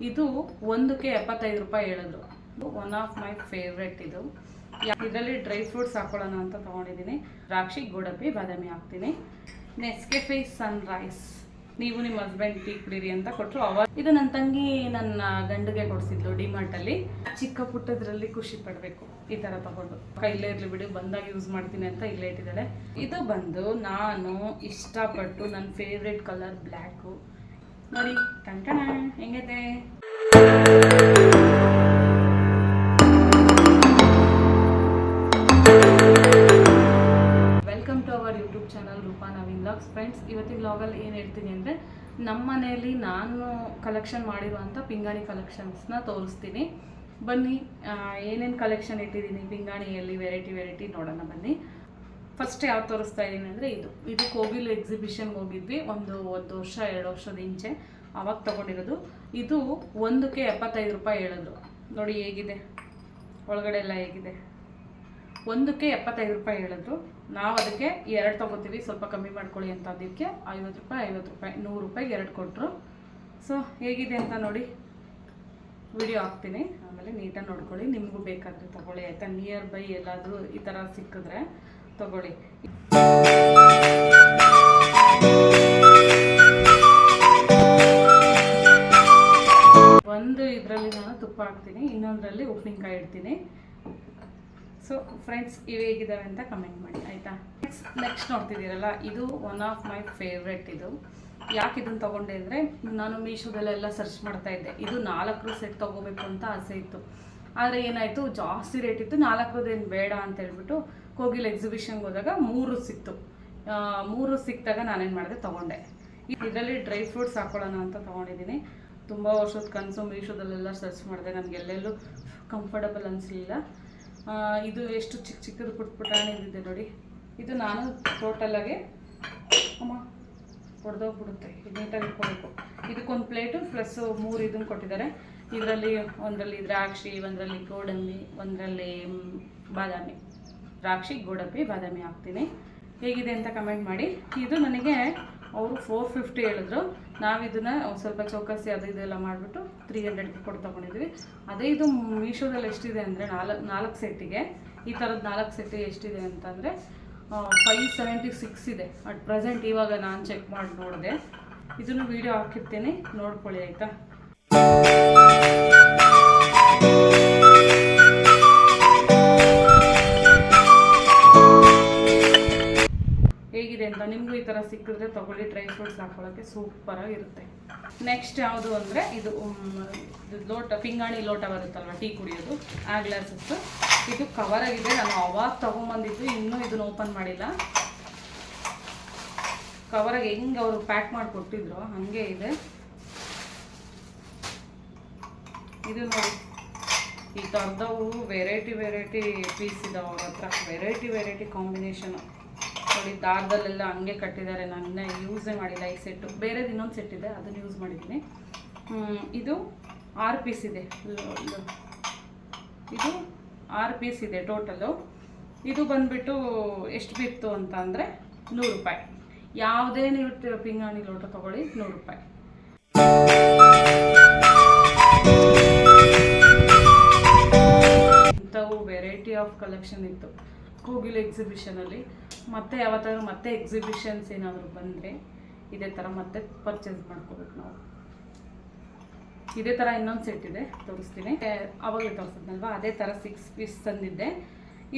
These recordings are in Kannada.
ಇದು ಒಂದಕ್ಕೆ 75 ರೂಪಾಯಿ ಹೇಳಿದ್ರು. ಒನ್ ಆಫ್ ಮೈ ಫೇವ್ರೆಟ್ ಇದು. ಇದರಲ್ಲಿ ಡ್ರೈ ಫ್ರೂಟ್ಸ್ ಹಾಕೊಳ್ಳೋಣ ಅಂತ ತೊಗೊಂಡಿದ್ದೀನಿ. ದ್ರಾಕ್ಷಿ, ಗೋಡಂಬಿ, ಬಾದಾಮಿ ಹಾಕ್ತೀನಿ. ನೆಸ್ಕೆಫೆ ಸನ್ರೈಸ್, ನೀವು ನಿಮ್ಮ ಹಸ್ಬೆಂಡ್ ಟೀ ಕುಡೀರಿ ಅಂತ ಕೊಟ್ಟರು. ಅವಾಗ ಇದು ನನ್ನ ತಂಗಿ ನನ್ನ ಗಂಡಿಗೆ ಕೊಡಿಸಿದ್ಲು ಡಿಮಾರ್ಟಲ್ಲಿ. ಚಿಕ್ಕ ಪುಟ್ಟದ್ರಲ್ಲಿ ಖುಷಿ ಪಡಬೇಕು ಈ ಥರ ತಗೊಂಡು. ಇಲ್ಲೇ ಇರಲಿ ಬಿಡು, ಬಂದಾಗ ಯೂಸ್ ಮಾಡ್ತೀನಿ ಅಂತ ಇಲ್ಲೇ ಇಟ್ಟಿದ್ದಾಳೆ. ಇದು ಬಂದು ನಾನು ಇಷ್ಟಪಟ್ಟು ನನ್ನ ಫೇವ್ರೆಟ್ ಕಲರ್ ಬ್ಲ್ಯಾಕು. ನೋಡಿ ಟಂಟಣ ಹೆಂಗೈತೆ. Welcome to our YouTube channel Roopa Naveen vlogs. Friends, ಇವತ್ತಿನ ವ್ಲಾಗಲ್ಲಿ ಏನು ಹೇಳ್ತೀನಿ ಅಂದರೆ, ನಮ್ಮ ಮನೆಯಲ್ಲಿ ನಾನು ಕಲೆಕ್ಷನ್ ಮಾಡಿರುವಂಥ ಪಿಂಗಾಣಿ ಕಲೆಕ್ಷನ್ಸ್ನ ತೋರಿಸ್ತೀನಿ. ಬನ್ನಿ, ಏನೇನು ಕಲೆಕ್ಷನ್ ಇಟ್ಟಿದ್ದೀನಿ ಪಿಂಗಾಣಿಯಲ್ಲಿ ವೆರೈಟಿ ನೋಡೋಣ ಬನ್ನಿ. ಫಸ್ಟ್ ಯಾವ್ದು ತೋರಿಸ್ತಾ ಇದ್ದೀನಿ ಅಂದರೆ, ಇದು ಕೋಗಿಲ್ ಎಕ್ಸಿಬಿಷನ್ಗೆ ಹೋಗಿದ್ವಿ ಒಂದು ವರ್ಷ 2 ವರ್ಷದ ಇಂಚೆ. ಆವಾಗ ತೊಗೊಂಡಿರೋದು. ಇದು ಒಂದಕ್ಕೆ 75 ರೂಪಾಯಿ ಹೇಳಿದ್ರು. ನೋಡಿ ಹೇಗಿದೆ, ಒಳಗಡೆ ಎಲ್ಲ ಹೇಗಿದೆ. ಒಂದಕ್ಕೆ 75 ರೂಪಾಯಿ ಹೇಳಿದ್ರು. ನಾವು ಅದಕ್ಕೆ 2 ತೊಗೋತೀವಿ, ಸ್ವಲ್ಪ ಕಮ್ಮಿ ಮಾಡ್ಕೊಳ್ಳಿ ಅಂತ. ಅದಕ್ಕೆ 50 ರೂಪಾಯಿ 100 ರೂಪಾಯಿಗೆ 2 ಕೊಟ್ಟರು. ಸೊ ಹೇಗಿದೆ ಅಂತ ನೋಡಿ, ವಿಡಿಯೋ ಹಾಕ್ತೀನಿ, ಆಮೇಲೆ ನೀಟಾಗಿ ನೋಡ್ಕೊಳ್ಳಿ. ನಿಮಗೂ ಬೇಕಾದರೆ ತೊಗೊಳ್ಳಿ ಆಯಿತಾ. ನಿಯರ್ ಬೈ ಎಲ್ಲಾದರೂ ಈ ಥರ ಸಿಕ್ಕಿದ್ರೆ ತಗೊಳ್ಳಿ. ಒಂದು ಇದರಲ್ಲಿ ನಾನು ತುಪ್ಪ ಹಾಕ್ತೀನಿ, ಇನ್ನೊಂದರಲ್ಲಿ ಉಪ್ಪಿನಕಾಯಿ ಇಡ್ತೀನಿ. ಸೊ ಫ್ರೆಂಡ್ಸ್, ಇವು ಹೇಗಿದ್ದಾವೆ ಅಂತ ಕಮೆಂಟ್ ಮಾಡಿ ಆಯಿತಾ. ನೆಕ್ಸ್ಟ್ ನೋಡ್ತಿದ್ದೀರಲ್ಲ, ಇದು ಒನ್ ಆಫ್ ಮೈ ಫೇವ್ರೆಟ್. ಇದು ಯಾಕೆ ಇದನ್ನು ತೊಗೊಂಡೆ ಅಂದರೆ, ನಾನು ಮೀಶೋದಲ್ಲೆಲ್ಲ ಸರ್ಚ್ ಮಾಡ್ತಾ ಇದ್ದೆ. ಇದು 4 ಸೆಟ್ ತೊಗೋಬೇಕು ಅಂತ ಆಸೆ ಇತ್ತು. ಆದರೆ ಏನಾಯಿತು, ಜಾಸ್ತಿ ರೇಟ್ ಇತ್ತು. 4 ಬೇಡ ಅಂತ ಹೇಳ್ಬಿಟ್ಟು ಕೋಗಿಲ್ ಎಕ್ಸಿಬಿಷನ್ಗೆ ಹೋದಾಗ 3 ಸಿಕ್ತು. 3 ಸಿಕ್ಕಿದಾಗ ನಾನೇನು ಮಾಡಿದೆ, ತೊಗೊಂಡೆ. ಇದರಲ್ಲಿ ಡ್ರೈ ಫ್ರೂಟ್ಸ್ ಹಾಕೊಳ್ಳೋಣ ಅಂತ ತೊಗೊಂಡಿದ್ದೀನಿ. ತುಂಬ ವರ್ಷದ ಕನಸು. ಮೀಶೋದಲ್ಲೆಲ್ಲ ಸರ್ಚ್ ಮಾಡಿದೆ, ನನಗೆ ಎಲ್ಲೆಲ್ಲೂ ಕಂಫರ್ಟಬಲ್ ಅನಿಸಲಿಲ್ಲ. ಇದು ಎಷ್ಟು ಚಿಕ್ಕದು ಪುಟ್ಟಾಣಿದೆ ನೋಡಿ. ಇದು ನಾನು ಟೋಟಲಾಗಿ ಹೊಡೆದೋಗ್ಬಿಡುತ್ತೆ, ನೀಟಾಗಿ ಇಟ್ಕೋಬೇಕು. ಇದಕ್ಕೊಂದು ಪ್ಲೇಟು ಪ್ಲಸ್ 3 ಇದನ್ನು ಕೊಟ್ಟಿದ್ದಾರೆ. ಇದರಲ್ಲಿ ಒಂದರಲ್ಲಿ ದ್ರಾಕ್ಷಿ, ಒಂದರಲ್ಲಿ ಗೋಡಂಬಿ, ಒಂದರಲ್ಲಿ ಬಾದಾಮಿ. ದ್ರಾಕ್ಷಿ, ಗೋಡಂಬಿ, ಬಾದಾಮಿ ಹಾಕ್ತೀನಿ. ಹೇಗಿದೆ ಅಂತ ಕಮೆಂಟ್ ಮಾಡಿ. ಇದು ನನಗೆ ಅವರು 450 ಹೇಳಿದ್ರು. ನಾವು ಇದನ್ನು ಸ್ವಲ್ಪ ಚೌಕಾಸಿ ಅದು ಇದೆಲ್ಲ ಮಾಡಿಬಿಟ್ಟು 300ಗೆ ಕೊಟ್ಟು ತೊಗೊಂಡಿದ್ವಿ. ಅದೇ ಇದು ಮೀಶೋದಲ್ಲಿ ಎಷ್ಟಿದೆ ಅಂದರೆ, 4 ಸೆಟ್ಟಿಗೆ ಈ ಥರದ್ದು 4 ಸೆಟ್ಟಿಗೆ ಎಷ್ಟಿದೆ ಅಂತಂದರೆ 576 ಇದೆ ಅಟ್ ಪ್ರೆಸೆಂಟ್. ಇವಾಗ ನಾನು ಚೆಕ್ ಮಾಡಿ ನೋಡಿದೆ. ಇದನ್ನು ವೀಡಿಯೋ ಹಾಕಿರ್ತೀನಿ, ನೋಡ್ಕೊಳ್ಳಿ ಆಯಿತಾ. ಹೇಗಿದೆ ಅಂತ ನಿಮಗೂ ಈ ಥರ ಸಿಕ್ಕಿದ್ರೆ ತೊಗೊಳ್ಳಿ. ಡ್ರೈ ಫ್ರೂಟ್ಸ್ ಹಾಕೊಳ್ಳೋಕ್ಕೆ ಸೂಪರಾಗಿರುತ್ತೆ. ನೆಕ್ಸ್ಟ್ ಯಾವುದು ಅಂದರೆ, ಇದು ಲೋಟ, ಪಿಂಗಾಣಿ ಲೋಟ ಬರುತ್ತಲ್ವ ಟೀ ಕುಡಿಯೋದು, ಆ ಗ್ಲಾಸಸ್ಸು. ಇದು ಕವರಾಗಿದೆ. ನಾನು ಅವಾಗ ತೊಗೊಂಬಂದಿದ್ದು, ಇನ್ನೂ ಇದನ್ನು ಓಪನ್ ಮಾಡಿಲ್ಲ. ಕವರಾಗಿ ಹೆಂಗೆ ಅವರು ಪ್ಯಾಕ್ ಮಾಡಿ ಕೊಟ್ಟಿದ್ರು ಹಾಗೆ ಇದೆ. ಇದು ನೋಡಿ, ಈ ಥರದವು ವೆರೈಟಿ ಪೀಸ್ ಇದಾವೆ ಅವ್ರ ಹತ್ರ. ವೆರೈಟಿ ಕಾಂಬಿನೇಷನು ನೋಡಿ. ದಾರದಲ್ಲೆಲ್ಲ ಹಂಗೆ ಕಟ್ಟಿದ್ದಾರೆ. ನಾನು ಯೂಸೇ ಮಾಡಿಲ್ಲ ಈ ಸೆಟ್ಟು. ಬೇರೆದು ಇನ್ನೊಂದು ಸೆಟ್ ಇದೆ, ಅದನ್ನು ಯೂಸ್ ಮಾಡಿದ್ದೀನಿ. ಇದು 6 ಪೀಸ್ ಇದೆ. ಇದು 6 ಪೀಸ್ ಇದೆ ಟೋಟಲು. ಇದು ಬಂದುಬಿಟ್ಟು ಎಷ್ಟು ಬಿತ್ತು ಅಂತ ಅಂದರೆ 100 ರೂಪಾಯಿ. ಯಾವುದೇ ನೀವು ಪಿಂಗಾಣಿ ಲೋಟ ತೊಗೊಳ್ಳಿ, 100 ರೂಪಾಯಿ. ಇಂಥವು ವೆರೈಟಿ ಆಫ್ ಕಲೆಕ್ಷನ್ ಇತ್ತು ಕೋಗಿಲ್ ಎಕ್ಸಿಬಿಷನಲ್ಲಿ. ಮತ್ತೆ ಯಾವತ್ತಾದ್ರೂ ಮತ್ತೆ ಎಕ್ಸಿಬಿಷನ್ಸ್ ಏನಾದರೂ ಬಂದರೆ ಇದೇ ಥರ ಮತ್ತೆ ಪರ್ಚೇಸ್ ಮಾಡ್ಕೋಬೇಕು ನಾವು. ಇದೇ ಥರ ಇನ್ನೊಂದು ಸೆಟ್ ಇದೆ, ತೋರಿಸ್ತೀನಿ. ಆವಾಗಲೇ ತೋರಿಸಿದ್ನಲ್ವ, ಅದೇ ಥರ 6 ಪೀಸ್ ತಂದಿದ್ದೆ.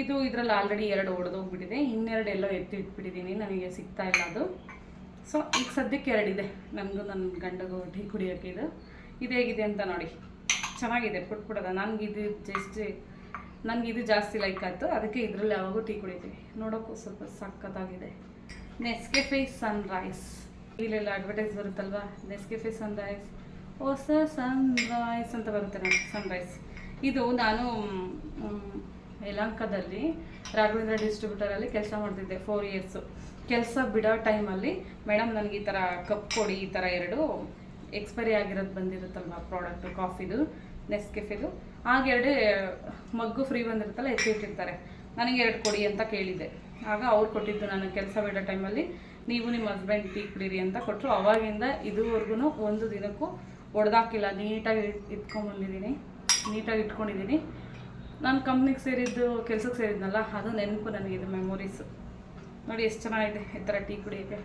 ಇದು ಇದರಲ್ಲಿ ಆಲ್ರೆಡಿ 2 ಒಡೆದೋಗ್ಬಿಟ್ಟಿದೆ. ಇನ್ನೆರಡು ಎಲ್ಲೋ ಎತ್ತಿಟ್ಬಿಟ್ಟಿದ್ದೀನಿ, ನನಗೆ ಸಿಗ್ತಾ ಇಲ್ಲ ಅದು. ಸೊ ಈಗ ಸದ್ಯಕ್ಕೆ 2 ಇದೆ, ನನಗೂ ನನ್ನ ಗಂಡಗೂ ಟೀ ಕುಡಿಯೋಕ್ಕೆ. ಇದು ಹೇಗಿದೆ ಅಂತ ನೋಡಿ, ಚೆನ್ನಾಗಿದೆ, ಪುಟ್ಪುಟ್ಟದ. ನನಗೆ ಇದು ಜಾಸ್ತಿ ಲೈಕ್ ಆಯಿತು, ಅದಕ್ಕೆ ಇದರಲ್ಲಿ ಯಾವಾಗೂ ಟೀ ಕುಡಿತೀವಿ. ನೋಡೋಕ್ಕೂ ಸ್ವಲ್ಪ ಸಖತ್ತಾಗಿದೆ. ನೆಸ್ಕೆಫೆ ಸನ್ರೈಸ್, ಇಲ್ಲೆಲ್ಲ ಅಡ್ವರ್ಟೈಸ್ ಬರುತ್ತಲ್ವ, ನೆಸ್ಕೆಫೆ ಸನ್ರೈಸ್, ಹೊಸ ಸನ್ರೈಸ್ ಅಂತ ಬರುತ್ತೆ ನೋಡಿ, ಸನ್ರೈಸ್. ಇದು ನಾನು ಯಲಹಂಕದಲ್ಲಿ ರಾಘವೇಂದ್ರ ಡಿಸ್ಟ್ರಿಬ್ಯೂಟರಲ್ಲಿ ಕೆಲಸ ಮಾಡ್ತಿದ್ದೆ 4 ಇಯರ್ಸು. ಕೆಲಸ ಬಿಡೋ ಟೈಮಲ್ಲಿ, ಮೇಡಮ್ ನನಗೆ ಈ ಥರ ಕಪ್ ಕೊಡಿ, ಈ ಥರ 2 ಎಕ್ಸ್ಪೈರಿ ಆಗಿರೋದು ಬಂದಿರುತ್ತಲ್ವ ಪ್ರಾಡಕ್ಟು, ಕಾಫಿದು, ನೆಸ್ಕೆಫೆದು. ಆಗ 2 ಮಗ್ಗು ಫ್ರೀ ಬಂದಿರುತ್ತಲ್ಲ, ಎತ್ತಿಟ್ಟಿರ್ತಾರೆ. ನನಗೆ 2 ಕೊಡಿ ಅಂತ ಕೇಳಿದ್ದೆ. ಆಗ ಅವ್ರು ಕೊಟ್ಟಿದ್ದು, ನನಗೆ ಕೆಲಸ ಬಿಡೋ ಟೈಮಲ್ಲಿ ನೀವು ನಿಮ್ಮ ಹಸ್ಬೆಂಡ್ ಟೀ ಕುಡೀರಿ ಅಂತ ಕೊಟ್ಟರು. ಅವಾಗಿಂದ ಇದುವರೆಗೂ ಒಂದು ದಿನಕ್ಕೂ ಒಡೆದಾಕಿಲ್ಲ, ನೀಟಾಗಿ ಇಟ್ಕೊಂಡಿದ್ದೀನಿ. ನಾನು ಕಂಪ್ನಿಗೆ ಸೇರಿದ್ದು, ಕೆಲ್ಸಕ್ಕೆ ಸೇರಿದ್ನಲ್ಲ, ಅದು ನೆನಪು ನನಗಿದು, ಮೆಮೊರೀಸು. ನೋಡಿ ಎಷ್ಟು ಚೆನ್ನಾಗಿದೆ ಈ ಥರ ಟೀ ಕುಡಿಯೋಕ್ಕೆ.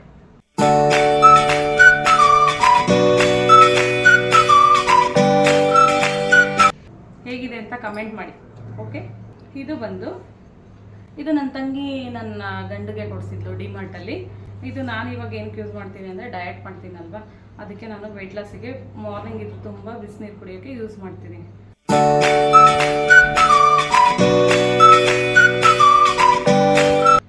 ಹೇಗಿದೆ ಅಂತ ಕಮೆಂಟ್ ಮಾಡಿ. ಓಕೆ, ಇದು ನನ್ನ ತಂಗಿ ನನ್ನ ಗಂಡಿಗೆ ಕೊಡಿಸಿದ್ದು ಡಿಮಾರ್ಟಲ್ಲಿ. ಇದು ನಾನು ಇವಾಗ ಏನಕ್ಕೆ ಯೂಸ್ ಮಾಡ್ತೀನಿ ಅಂದರೆ ಡಯಟ್ ಮಾಡ್ತೀನಲ್ವ, ಅದಕ್ಕೆ ನಾನು ವೆಯ್ಟ್ ಲಾಸಿಗೆ ಮಾರ್ನಿಂಗ್ ಇದು ತುಂಬ ಬಿಸಿನೀರು ಕುಡಿಯೋಕ್ಕೆ ಯೂಸ್ ಮಾಡ್ತೀನಿ.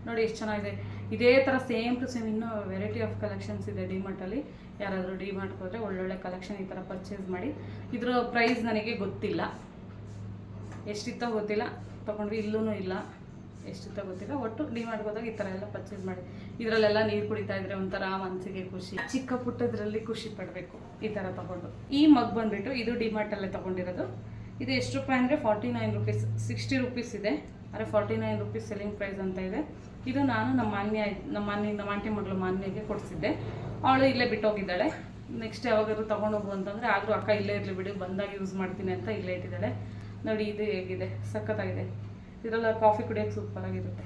ನೋಡಿ ಎಷ್ಟು ಚೆನ್ನಾಗಿದೆ. ಇದೇ ಥರ ಸೇಮ್ ಟು ಸೇಮ್ ಇನ್ನೂ ವೆರೈಟಿ ಆಫ್ ಕಲೆಕ್ಷನ್ಸ್ ಇದೆ ಡಿಮಾರ್ಟಲ್ಲಿ. ಯಾರಾದರೂ ಡಿಮಾರ್ಟ್ಗೆ ಹೋದರೆ ಒಳ್ಳೊಳ್ಳೆ ಕಲೆಕ್ಷನ್ ಈ ಥರ ಪರ್ಚೇಸ್ ಮಾಡಿ. ಇದರ ಪ್ರೈಸ್ ನನಗೆ ಗೊತ್ತಿಲ್ಲ, ಎಷ್ಟಿತ್ತೋ ಗೊತ್ತಿಲ್ಲ, ತೊಗೊಂಡ್ವಿ ಇಲ್ಲೂ ಇಲ್ಲ, ಎಷ್ಟಿತ್ತೋ ಗೊತ್ತಿಲ್ಲ. ಒಟ್ಟು ಡಿಮಾರ್ಟ್ಗೆ ಹೋದಾಗ ಈ ಥರ ಎಲ್ಲ ಪರ್ಚೇಸ್ ಮಾಡಿ. ಇದರಲ್ಲೆಲ್ಲ ನೀರು ಕುಡಿತಾ ಇದ್ರೆ ಒಂಥರ ಮನಸ್ಸಿಗೆ ಖುಷಿ, ಚಿಕ್ಕ ಪುಟ್ಟದ್ರಲ್ಲಿ ಖುಷಿ ಪಡಬೇಕು ಈ ಥರ ತೊಗೊಂಡು. ಈ ಮಗ್ ಬಂದುಬಿಟ್ಟು ಇದು ಡಿಮಾರ್ಟಲ್ಲೇ ತೊಗೊಂಡಿರೋದು. ಇದು ಎಷ್ಟು ರೂಪಾಯಿ ಅಂದರೆ 49 ರೂಪೀಸ್, 60 ರೂಪೀಸ್ ಇದೆ, ಆದರೆ 49 ರೂಪೀಸ್ ಸೆಲ್ಲಿಂಗ್ ಪ್ರೈಸ್ ಅಂತ ಇದೆ. ಇದು ನಾನು ನಮ್ಮ ಆಂಟಿ ಮಗಳು ಮಾನ್ಯಗೆ ಕೊಡಿಸಿದ್ದೆ. ಅವಳು ಇಲ್ಲೇ ಬಿಟ್ಟೋಗಿದ್ದಾಳೆ. ನೆಕ್ಸ್ಟ್ ಯಾವಾಗಾದ್ರು ತೊಗೊಂಡೋಗು ಅಂತಂದರೆ, ಆದರೂ ಅಕ್ಕ ಇಲ್ಲೇ ಇರಲಿ ಬಿಡು, ಬಂದಾಗ ಯೂಸ್ ಮಾಡ್ತೀನಿ ಅಂತ ಇಲ್ಲೇ ಇಟ್ಟಿದ್ದಾಳೆ. ನೋಡಿ ಇದು ಹೇಗಿದೆ, ಸಖತ್ತಾಗಿದೆ. ಇದೆಲ್ಲ ಕಾಫಿ ಕುಡಿಯೋಕ್ಕೆ ಸೂಪರ್ ಆಗಿರುತ್ತೆ.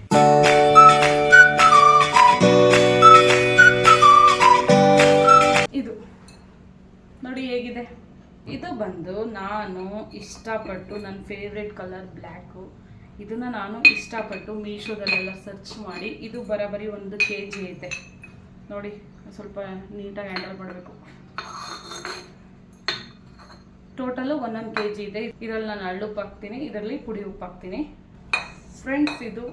ಇದು ನೋಡಿ ಹೇಗಿದೆ. ಇದು ಬಂದು ನಾನು ಇಷ್ಟಪಟ್ಟು, ನನ್ನ ಫೇವ್ರೆಟ್ ಕಲರ್ ಬ್ಲ್ಯಾಕು. ಇದನ್ನು ನಾನು ಇಷ್ಟಪಟ್ಟು ಮೀಶೋದಲ್ಲೆಲ್ಲ ಸರ್ಚ್ ಮಾಡಿ, ಇದು ಬರೋಬ್ಬರಿ 1 kg ಐತೆ. ನೋಡಿ ಸ್ವಲ್ಪ ನೀಟಾಗಿ ಹ್ಯಾಂಡಲ್ ಮಾಡಬೇಕು. ಟೋಟಲು 1 kg ಇದೆ. ಇದರಲ್ಲಿ ನಾನು ಹಳ್ಳುಪ್ಪು ಹಾಕ್ತೀನಿ, ಇದರಲ್ಲಿ ಪುಡಿ ಉಪ್ಪು ಹಾಕ್ತೀನಿ. ಫ್ರೆಂಡ್ಸ್, ಇದು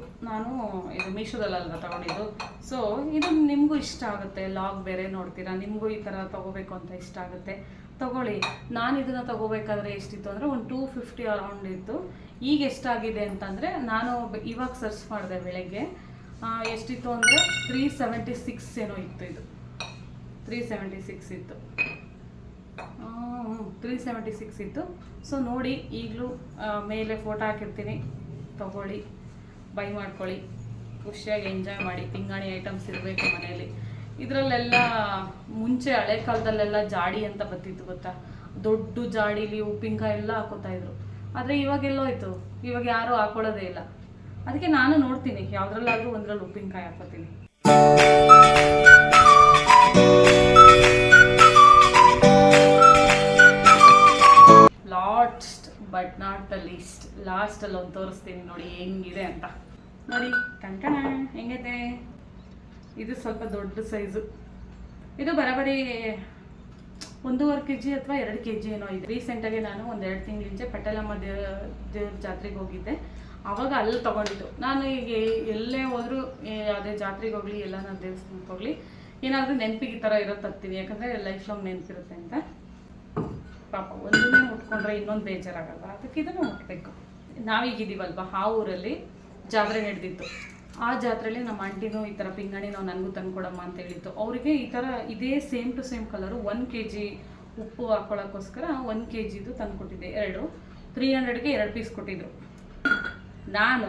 ಮೀಶೋದಲ್ಲ ತೊಗೊಂಡಿದ್ದು. ಸೊ ಇದು ನಿಮಗೂ ಇಷ್ಟ ಆಗುತ್ತೆ. ಲಾಗ್ ಬೇರೆ ನೋಡ್ತೀರಾ, ನಿಮಗೂ ಈ ಥರ ತೊಗೋಬೇಕು ಅಂತ ಇಷ್ಟ ಆಗುತ್ತೆ, ತೊಗೊಳ್ಳಿ. ನಾನು ಇದನ್ನು ತೊಗೋಬೇಕಾದ್ರೆ ಎಷ್ಟಿತ್ತು ಅಂದರೆ ಒಂದು 250 ಅರೌಂಡ್ ಇತ್ತು. ಈಗ ಎಷ್ಟಾಗಿದೆ ಅಂತಂದರೆ, ನಾನು ಇವಾಗ ಸರ್ಚ್ ಮಾಡಿದೆ ಬೆಳಗ್ಗೆ, ಎಷ್ಟಿತ್ತು ಅಂದರೆ 376 ಏನೋ ಇತ್ತು. ಇದು 376 ಇತ್ತು. 376 ಇತ್ತು. ಸೊ ನೋಡಿ, ಈಗಲೂ ಮೇಲೆ ಫೋಟೋ ಹಾಕಿರ್ತೀನಿ, ತೊಗೊಳ್ಳಿ, ಬೈ ಮಾಡ್ಕೊಳ್ಳಿ, ಖುಷಿಯಾಗಿ ಎಂಜಾಯ್ ಮಾಡಿ. ಪಿಂಗಾಣಿ ಐಟಮ್ಸ್ ಇರಬೇಕು ಮನೆಯಲ್ಲಿ. ಇದರಲ್ಲೆಲ್ಲ ಮುಂಚೆ ಹಳೆ ಕಾಲದಲ್ಲೆಲ್ಲ ಜಾಡಿ ಅಂತ ಬರ್ತಿತ್ತು ಗೊತ್ತಾ, ದೊಡ್ಡ ಜಾಡೀಲಿ ಉಪ್ಪಿನಕಾಯಿ ಎಲ್ಲ ಹಾಕೋತಾಯಿದ್ರು. ಆದರೆ ಇವಾಗೆಲ್ಲೋಯ್ತು, ಇವಾಗ ಯಾರೂ ಹಾಕೊಳ್ಳೋದೇ ಇಲ್ಲ. ಅದಕ್ಕೆ ನಾನು ನೋಡ್ತೀನಿ, ಯಾವುದ್ರಲ್ಲಾದರೂ ಒಂದರಲ್ಲಿ ಉಪ್ಪಿನಕಾಯಿ ಹಾಕೋತೀನಿ. Last but not the least, ಲಾಸ್ಟಲ್ಲಿ ಒಂದು ತೋರಿಸ್ತೀನಿ ನೋಡಿ ಹೆಂಗಿದೆ ಅಂತ. ನೋಡಿ ಕಂಕಣ ಹೆಂಗೈತೆ. ಇದು ಸ್ವಲ್ಪ ದೊಡ್ಡ ಸೈಜು. ಇದು ಬರೋಬ್ಬರಿ 1.5 kg ಅಥವಾ 2 kg ಏನೋ ಇದೆ. ರೀಸೆಂಟಾಗಿ ನಾನು 1-2 ತಿಂಗಳಿಂಚೆ ಪಟ್ಟಲಮ್ಮ ದೇವ್ರ ಜಾತ್ರೆಗೆ ಹೋಗಿದ್ದೆ. ಆವಾಗ ಅಲ್ಲಿ ತೊಗೊಂಡಿದ್ದು. ನಾನು ಈಗ ಎಲ್ಲೇ ಹೋದರೂ, ಯಾವುದೇ ಜಾತ್ರೆಗೆ ಹೋಗಲಿ, ಎಲ್ಲ ನಾನು ದೇವಸ್ಥಾನಕ್ಕೆ ಹೋಗಲಿ, ಏನಾದರೂ ನೆನಪಿಗೆ ಈ ಥರ ಇರೋ ತರ್ತೀನಿ, ಯಾಕಂದರೆ ಲೈಫ್ ಲಾಂಗ್ ನೆನಪಿರುತ್ತೆ ಅಂತ. ಪಾಪ ಒಂದನ್ನೇ ಮುಟ್ಕೊಂಡ್ರೆ ಇನ್ನೊಂದು ಬೇಜಾರಾಗಲ್ಲ, ಅದಕ್ಕೆ ಇದನ್ನು ಮುಟ್ಬೇಕು. ನಾವೀಗಿದ್ದೀವಲ್ವ, ಆ ಊರಲ್ಲಿ ಜಾತ್ರೆ ನಡೆದಿತ್ತು. ಆ ಜಾತ್ರೆಯಲ್ಲಿ ನಮ್ಮ ಆಂಟಿನೂ ಈ ಥರ ಪಿಂಗಾಣಿ ನಾವು ನನಗೂ ತಂದುಕೊಡಮ್ಮ ಅಂತ ಹೇಳಿತ್ತು. ಅವರಿಗೆ ಈ ಥರ ಇದೇ same to same colour 1 kg ಉಪ್ಪು ಹಾಕ್ಕೊಳ್ಳೋಕ್ಕೋಸ್ಕರ 1 kgದು ತಂದುಕೊಟ್ಟಿದ್ದೆ. 300ಗೆ 2 ಪೀಸ್ ಕೊಟ್ಟಿದ್ರು. ನಾನು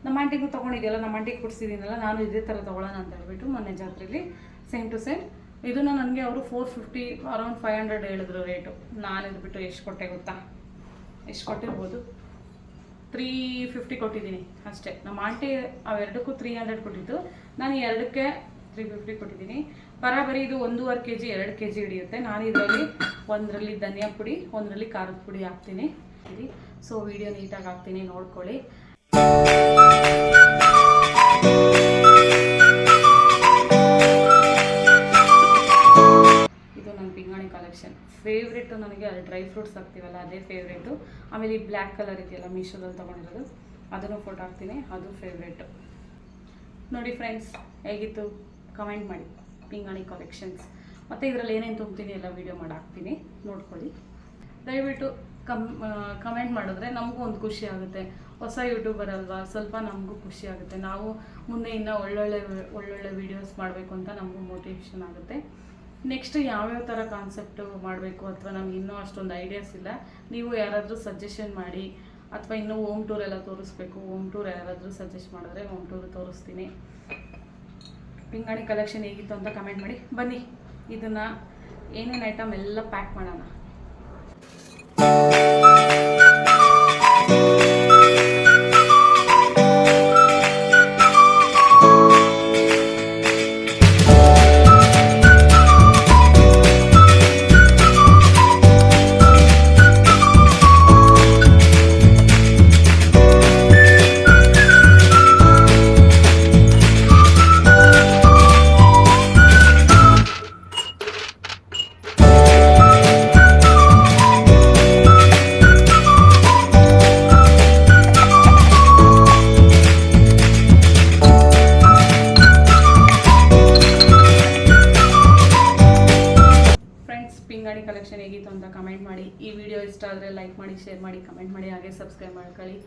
ನಮ್ಮ ಆಂಟಿಗೂ ತೊಗೊಂಡಿದ್ದೆಲ್ಲ, ನಮ್ಮ ಆಂಟಿಗೆ ಕೊಡಿಸಿದ್ದೀನಲ್ಲ, ನಾನು ಇದೇ ಥರ ತೊಗೊಳ್ಳೋಣ ಅಂತ ಹೇಳ್ಬಿಟ್ಟು ಮೊನ್ನೆ ಜಾತ್ರೆಯಲ್ಲಿ ಸೇಮ್ ಟು ಸೇಮ್ ಇದನ್ನು ನನಗೆ ಅವರು 450 ಅರೌಂಡ್ 500 ಹೇಳಿದ್ರು ರೇಟು. ನಾನು ಇದ್ಬಿಟ್ಟು ಎಷ್ಟು ಕೊಟ್ಟೆ ಗೊತ್ತಾ? ಎಷ್ಟು ಕೊಟ್ಟಿರ್ಬೋದು, 350 ಕೊಟ್ಟಿದ್ದೀನಿ ಅಷ್ಟೇ. ನಮ್ಮ ಆಂಟಿ ಅವೆರಡಕ್ಕೂ 300 ಕೊಟ್ಟಿದ್ದು, ನಾನು 2ಕ್ಕೆ 350 ಕೊಟ್ಟಿದ್ದೀನಿ. ಬರಾಬರಿ ಇದು 1.5 kg 2 kg ಹಿಡಿಯುತ್ತೆ. ನಾನು ಇದರಲ್ಲಿ ಒಂದರಲ್ಲಿ ಧನಿಯಾ ಪುಡಿ, ಒಂದರಲ್ಲಿ ಖಾರದ ಪುಡಿ ಹಾಕ್ತೀನಿ. ಸೊ ವಿಡಿಯೋ ನೀಟಾಗಿ ಹಾಕ್ತೀನಿ, ನೋಡ್ಕೊಳ್ಳಿ. ಇದು ನನ್ನ ಪಿಂಗಾಣಿ ಕಲೆಕ್ಷನ್. ಫೇವ್ರೇಟು ನನಗೆ ಅಲ್ಲಿ ಡ್ರೈ ಫ್ರೂಟ್ಸ್ ಹಾಕ್ತೀವಲ್ಲ, ಅದೇ ಫೇವ್ರೇಟು. ಆಮೇಲೆ ಈ ಬ್ಲ್ಯಾಕ್ ಕಲರ್ ಇದೆಯಲ್ಲ, ಮೀಶೋದಲ್ಲಿ ತೊಗೊಂಡಿರೋದು, ಅದನ್ನು ಫೋಟೋ ಹಾಕ್ತೀನಿ, ಅದು ಫೇವ್ರೇಟು. ನೋಡಿ ಫ್ರೆಂಡ್ಸ್, ಹೇಗಿತ್ತು ಕಮೆಂಟ್ ಮಾಡಿ. ಪಿಂಗಾಣಿ ಕಲೆಕ್ಷನ್ಸ್ ಮತ್ತು ಇದರಲ್ಲಿ ಏನೇನು ತುಂಬ್ತೀನಿ ಎಲ್ಲ ವೀಡಿಯೋ ಮಾಡಿ ಹಾಕ್ತೀನಿ, ನೋಡ್ಕೊಳ್ಳಿ. ದಯವಿಟ್ಟು ಕಮೆಂಟ್ ಮಾಡಿದ್ರೆ ನಮಗೂ ಒಂದು ಖುಷಿ ಆಗುತ್ತೆ. ಹೊಸ ಯೂಟ್ಯೂಬರ್ ಅಲ್ವಾ, ಸ್ವಲ್ಪ ನಮಗೂ ಖುಷಿ ಆಗುತ್ತೆ. ನಾವು ಮುಂದೆ ಇನ್ನೂ ಒಳ್ಳೊಳ್ಳೆ ವೀಡಿಯೋಸ್ ಮಾಡಬೇಕು ಅಂತ ನಮಗೂ ಮೋಟಿವೇಶನ್ ಆಗುತ್ತೆ. ನೆಕ್ಸ್ಟ್ ಯಾವ್ಯಾವ ಥರ ಕಾನ್ಸೆಪ್ಟು ಮಾಡಬೇಕು ಅಥವಾ ನಮ್ಗೆ ಇನ್ನೂ ಅಷ್ಟೊಂದು ಐಡಿಯಾಸ್ ಇಲ್ಲ. ನೀವು ಯಾರಾದರೂ ಸಜೆಷನ್ ಮಾಡಿ, ಅಥವಾ ಇನ್ನೂ ಹೋಮ್ ಟೂರ್ ಎಲ್ಲ ತೋರಿಸ್ಬೇಕು, ಹೋಮ್ ಟೂರ್ ಯಾರಾದರೂ ಸಜೆಸ್ಟ್ ಮಾಡಿದ್ರೆ ಹೋಮ್ ಟೂರ್ ತೋರಿಸ್ತೀನಿ. ಪಿಂಗಾಣಿ ಕಲೆಕ್ಷನ್ ಹೇಗಿತ್ತು ಅಂತ ಕಮೆಂಟ್ ಮಾಡಿ. ಬನ್ನಿ, ಇದನ್ನು ಏನೇನು ಐಟಮ್ ಎಲ್ಲ ಪ್ಯಾಕ್ ಮಾಡೋಣ. ಅಂತ ಕಮೆಂಟ್ ಮಾಡಿ. ಈ ವಿಡಿಯೋ ಇಷ್ಟ ಆದರೆ ಲೈಕ್ ಮಾಡಿ, ಶೇರ್ ಮಾಡಿ, ಕಮೆಂಟ್ ಮಾಡಿ, ಹಾಗೆ ಸಬ್ಸ್ಕ್ರೈಬ್ ಮಾಡ್ಕೊಳ್ಳಿ.